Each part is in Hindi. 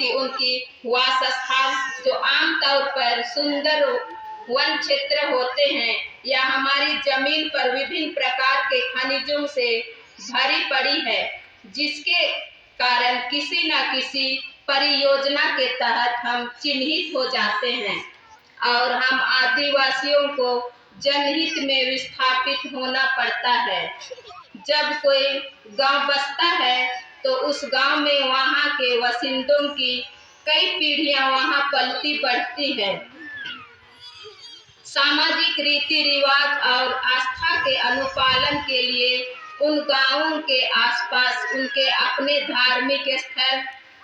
कि उनकी वास स्थान जो आमतौर पर सुंदर वन क्षेत्र होते हैं या हमारी जमीन पर विभिन्न प्रकार के खनिजों से भरी पड़ी है, जिसके कारण किसी न किसी परियोजना के तहत हम चिन्हित हो जाते हैं और हम आदिवासियों को जनहित में विस्थापित होना पड़ता है। जब कोई गांव बसता है तो उस गांव में वहां के वसिंदों की कई पीढ़ियां वहां पलती बढ़ती है। सामाजिक रीति रिवाज और आस्था के अनुपालन के लिए उन गांवों के आसपास उनके अपने धार्मिक स्थल,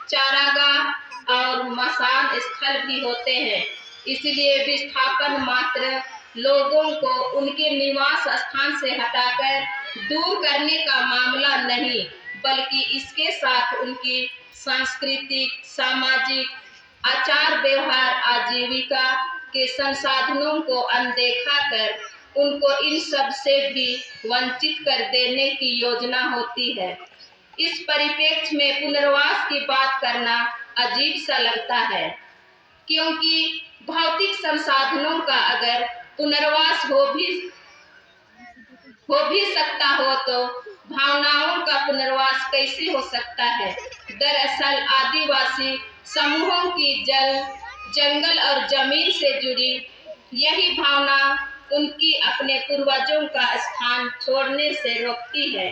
चारागाह और मसान स्थल भी होते हैं। इसलिए विस्थापन मात्र लोगों को उनके निवास स्थान से हटाकर दूर करने का मामला नहीं, बल्कि इसके साथ उनकी सांस्कृतिक, सामाजिक, आचार व्यवहार, आजीविका के संसाधनों को अनदेखा कर उनको इन सब से भी वंचित कर देने की योजना होती है। इस परिप्रेक्ष्य में पुनर्वास की बात करना अजीब सा लगता है, क्योंकि भौतिक संसाधनों का अगर पुनर्वास हो भी सकता हो तो भावनाओं का पुनर्वास कैसे हो सकता है। दरअसल आदिवासी समूहों की जंगल और जमीन से जुड़ी यही भावना उनकी अपने पूर्वजों का स्थान छोड़ने से रोकती है।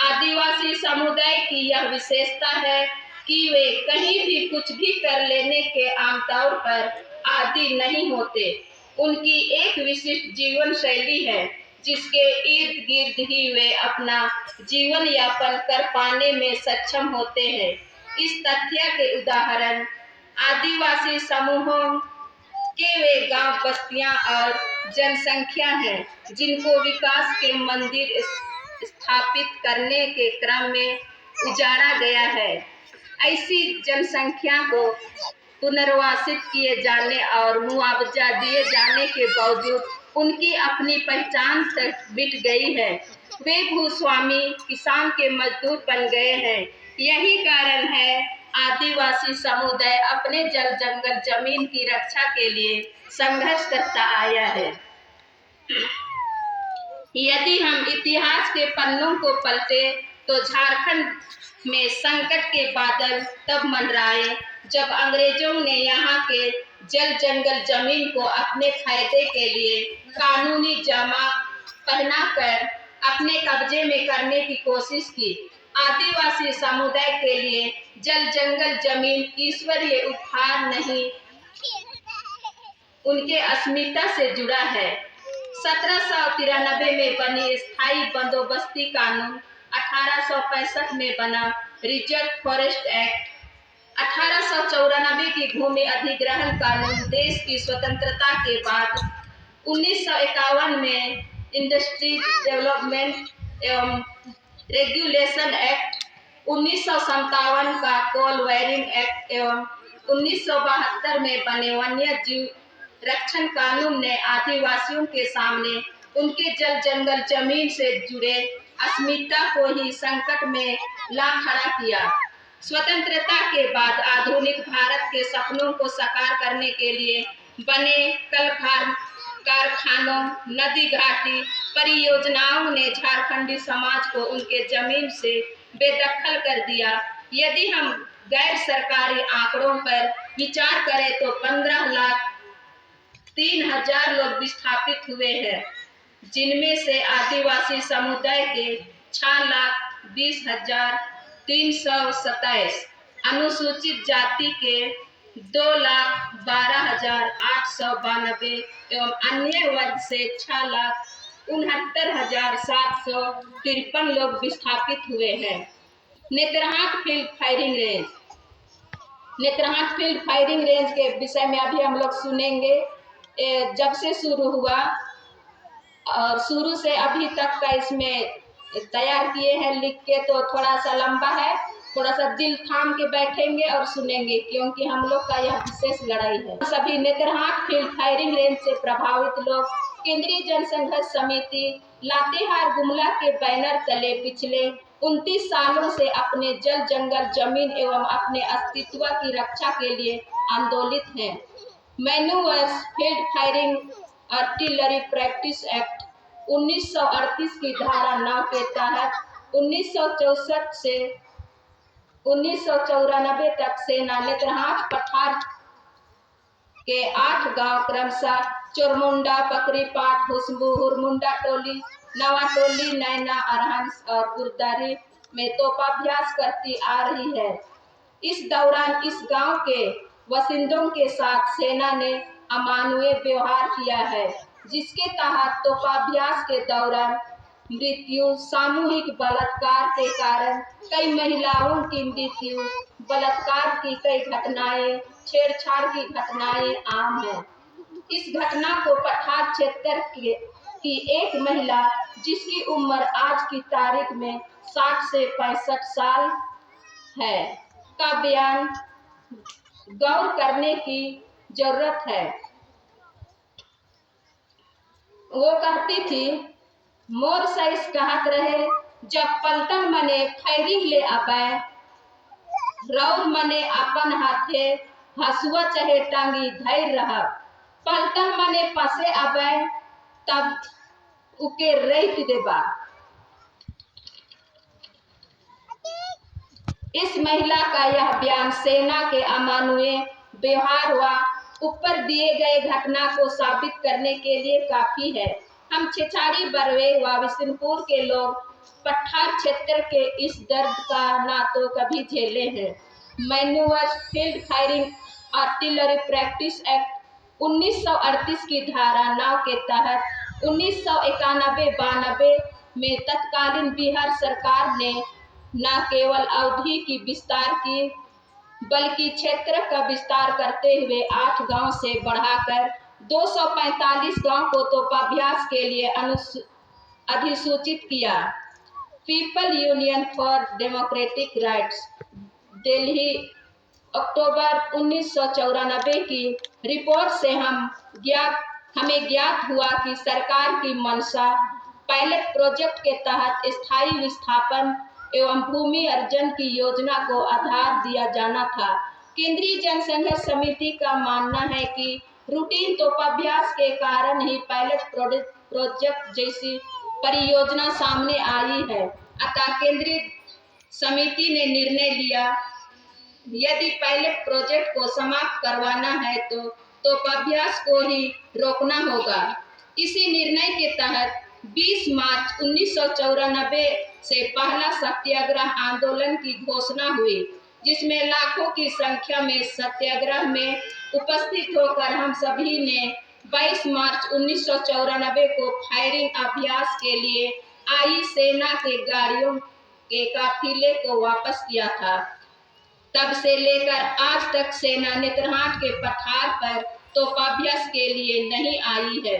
आदिवासी समुदाय की यह विशेषता है कि वे कहीं भी कुछ भी कर लेने के आमतौर पर आदी नहीं होते। उनकी एक विशिष्ट जीवन शैली है जिसके इर्द गिर्द ही वे अपना जीवन यापन कर पाने में सक्षम होते हैं। इस तथ्य के उदाहरण आदिवासी समूहों के वे गांव, बस्तियां और जनसंख्या हैं जिनको विकास के मंदिर स्थापित करने के क्रम में उजाड़ा गया है। ऐसी जनसंख्या को पुनर्वासित किए जाने और मुआवजा दिए जाने के बावजूद उनकी अपनी पहचान तक मिट गई है। वे भूस्वामी किसान के मजदूर बन गए हैं। यही कारण है आदिवासी समुदाय अपने जल जंगल जमीन की रक्षा के लिए संघर्ष करता आया है। यदि हम इतिहास के पन्नों को पलटे तो झारखंड में संकट के बादल तब मंडराए जब अंग्रेजों ने यहाँ के जल जंगल जमीन को अपने फायदे के लिए कानूनी जामा पहनाकर अपने कब्जे में करने की कोशिश की। आदिवासी समुदाय के लिए जल जंगल जमीन ईश्वरीय उपहार नहीं, उनके अस्मिता से जुड़ा है। 1793 में बनी स्थायी बंदोबस्ती कानून, 1865 में बना रिजर्व फॉरेस्ट एक्ट, 1894 की भूमि अधिग्रहण कानून, देश की स्वतंत्रता के बाद 1951 में इंडस्ट्री डेवलपमेंट एवं रेगुलेशन एक्ट, 1957 का कोल वायरिंग एक्ट एवं 1972 में बने वन्य जीव रक्षण कानून ने आदिवासियों के सामने उनके जल जंगल जमीन से जुड़े अस्मिता को ही संकट में ला खड़ा किया। स्वतंत्रता के बाद आधुनिक भारत के सपनों को साकार करने के लिए बने कल कारखानों, नदी घाटी परियोजनाओं ने झारखंडी समाज को उनके जमीन से बेदखल कर दिया। यदि हम गैर सरकारी आंकड़ों पर विचार करें तो 15,03,000 लोग विस्थापित हुए हैं, जिनमें से आदिवासी समुदाय के 6,20,327, अनुसूचित जाति के 2,12,892 एवं अन्य वर्ग से 6,69,753 लोग विस्थापित हुए हैं। नेतरहाट फील्ड फायरिंग रेंज के विषय में अभी हम लोग सुनेंगे। जब से शुरू हुआ और शुरू से अभी तक का इसमें तैयार किए हैं लिख के, तो थोड़ा सा लंबा है, थोड़ा सा दिल थाम के बैठेंगे और सुनेंगे, क्योंकि हम लोग का यह विशेष लड़ाई है। सभी नेतरहाट फील्ड फायरिंग रेंज से प्रभावित लोग केंद्रीय जनसंघर्ष समिति लातेहार गुमला के बैनर तले पिछले 29 सालों से अपने जल जंगल जमीन एवं अपने अस्तित्व की रक्षा के लिए आंदोलित हैं। Manoeuvres Field Firing Artillery Practice Act 1938 की धारा 9 के तहत 1964 से 1994 तक सेना नेतरहाट पठार के 8 गांव क्रमशः चोरमुंडा, पकरीपाट, हुरमुंडा टोली, नवा टोली, नैना, अरहंस और गुरदारी में तोपाभ्यास करती आ रही है। इस दौरान इस गांव के बासिंदों के साथ सेना ने अमानवीय व्यवहार किया है, जिसके तहत तोपाभ्यास के दौरान मृत्यु, सामूहिक बलात्कार के कारण कई महिलाओं की मृत्यु, बलात्कार की कई घटनाएं, छेड़छाड़ की घटनाएं आम हैं। इस घटना को पठार क्षेत्र की एक महिला, जिसकी उम्र आज की तारीख में 60 से 65 साल है, का बयान गौर करने की जरूरत है। वो कहती थी, मोर सैस कहत रहे, जब पलटन मने फैरिंग ले आबे, रौर मने अपन हाथे हसुआ चाहे टांगी धैर रहा, पलटन मने पसे आबे तब उके रेत देबा। इस महिला का यह बयान सेना के अमानवीय व्यवहार व ऊपर दिए गए घटना को साबित करने के लिए काफी है। हम छिछारी, बरवे व बिशनपुर के लोग पठार क्षेत्र के इस दर्द का ना तो कभी झेले हैं। Manoeuvres Field Firing Artillery Practice Act 1938 की धारा 9 के तहत 1991-92 में तत्कालीन बिहार सरकार ने न केवल अवधि की विस्तार की, बल्कि क्षेत्र का विस्तार करते हुए 8 गांव से बढ़ाकर 245 गांव को तोपाभ्यास के लिए अधिसूचित किया। People Union for Democratic Rights, Delhi, October 1994 की रिपोर्ट से हमें ज्ञात हुआ कि सरकार की मंशा पायलट प्रोजेक्ट के तहत स्थायी विस्थापन एवं भूमि अर्जन की योजना को आधार दिया जाना था। केंद्रीय जनसंघर्ष समिति का मानना है कि रूटीन तोपाभ्यास के कारण ही पायलट प्रोजेक्ट जैसी परियोजना सामने आई है। अतः केंद्रीय समिति ने निर्णय लिया, यदि पायलट प्रोजेक्ट को समाप्त करवाना है तो तोपाभ्यास को ही रोकना होगा। इसी निर्णय के तहत 20 मार्च 1994 से पहला सत्याग्रह आंदोलन की घोषणा हुई, जिसमें लाखों की संख्या में सत्याग्रह में उपस्थित होकर हम सभी ने 22 मार्च 1994 को फायरिंग अभ्यास के लिए आई सेना के गाड़ियों के काफिले को वापस किया था। तब से लेकर आज तक सेना नेतरहाट के पठार पर तोपाभ्यास के लिए नहीं आई है।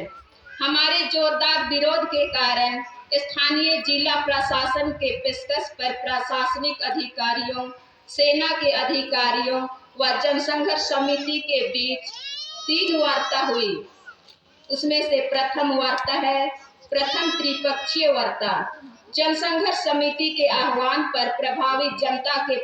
हमारे जोरदार विरोध के कारण स्थानीय जिला प्रशासन के पेशकश पर प्रशासनिक अधिकारियों, सेना के अधिकारियों व जनसंघर्ष समिति के बीच 3 वार्ता हुई। उसमें से प्रथम वार्ता है प्रथम त्रिपक्षीय वार्ता। जनसंघर्ष समिति के आह्वान पर प्रभावित जनता के